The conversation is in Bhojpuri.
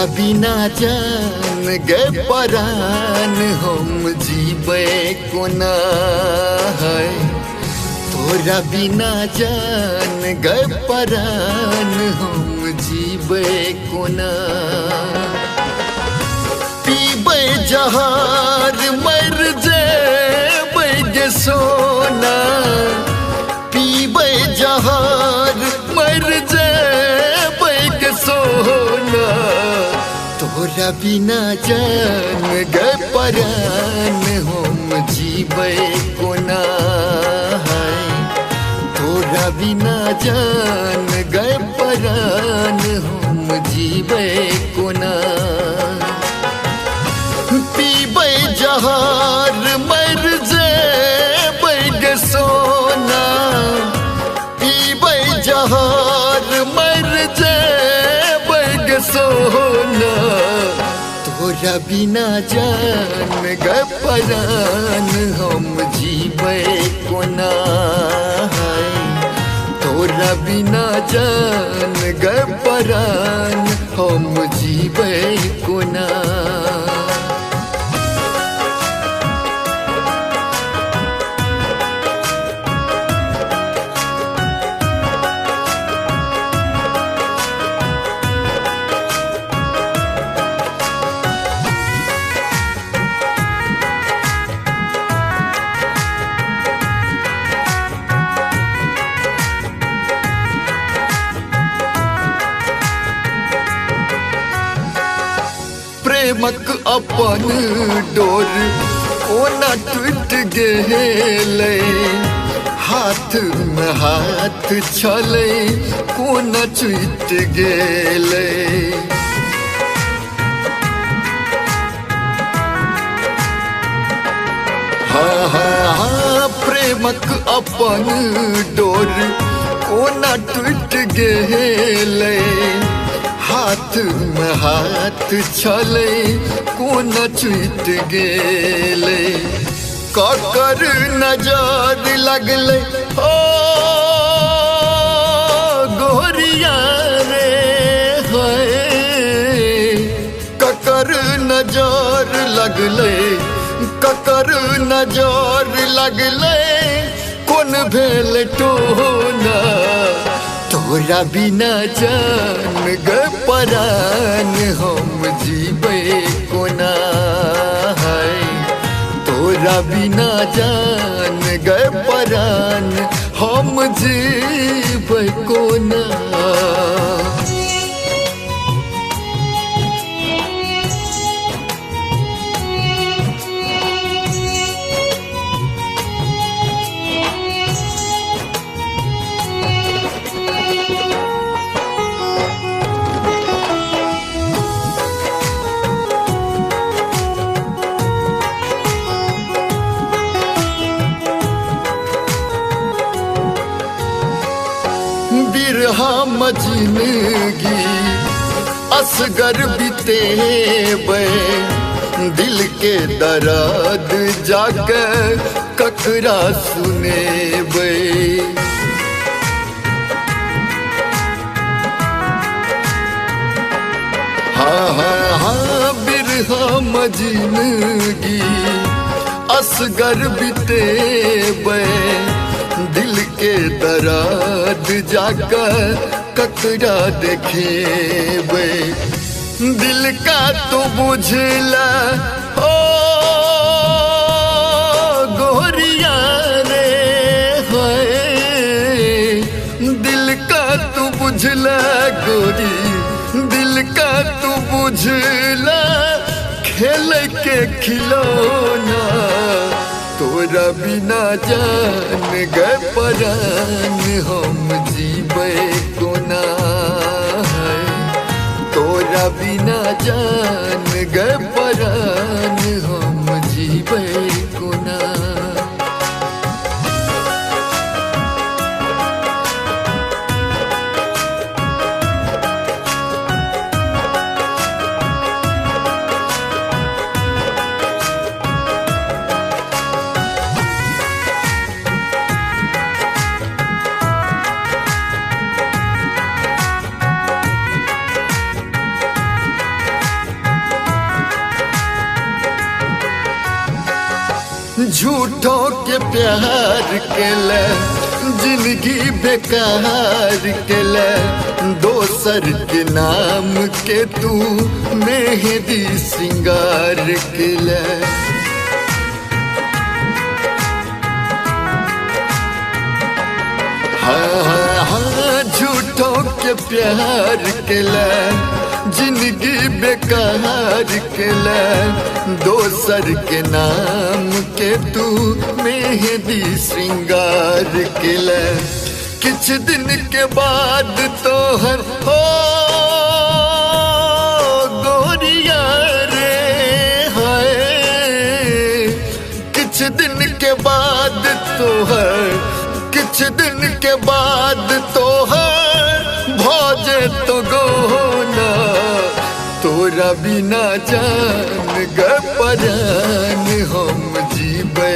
तोरा बिना जान गए परान हम जीवे कोना है। तोरा बिना जान गए परान हम जीवे कोना। पीबे जहार मर जेबै गे सोना, पीबे जहार मर जेबै गे सोना। तोरा बिना जान गए परान हम जीवे कोना है। तोरा बिना जान गए परान हम जीवे कोना। पीबे जहार मर जेबै गे सोना, पीबे जहार मर जेबै गे सोना। तोरा बिना जान गए परान हम जीवे कोना है। तोरा बिना जान गए परान हम जीवे कोना। प्रेमक अपन डोर कोना टूट गेलै, हाथ में हाथ छलै कोना छूट गेलै। हाँ हाँ हाँ प्रेमक अपन डोर कोना टूट गेलै, हाथ में हाथ छलै कोना छूट गेलै। ककर नजर लगलै ओ गोरिया रे है। ककर नजर लगलै, ककर नजर लगलै कोन भेल टोना। तोरा बिना जान गए परान हम जीवे कोना है। तोरा बिना जान गए परान हम जीवे कोना। बिरहा में जिंदगी असगर बितेबै, दिल के दर्द जाके ककरा सुनेबै। हाँ हाँ हाँ बिरहा में जिंदगी असगर बितेबै, दिल के दर्द जाकर ककरा देखेबै। दिल का तो बुझला ओ गोरिया रे है। दिल का तो बुझला गोरी, दिल का तो बुझला खेल के खिलौना। तोरा बिना जान गए परान हम जीवे कोना है। तोरा बिना जान गए परान हम जीवे कोना। झूठों के प्यार केले जिंदगी बेकार केले दोसर के नाम के तू मेहंदी सिंगार केले हाँ झूठों के प्यार केले जिंदगी बेकार केले दोसर के नाम के तू मेहंदी श्रृंगार केले किछ दिन के बाद तोहर हो गोरिया रे हाय किछ दिन के बाद तोहर किछ दिन के बाद तोहर भोजे तो गोना तोरा बिना जान ग परान हम जीवे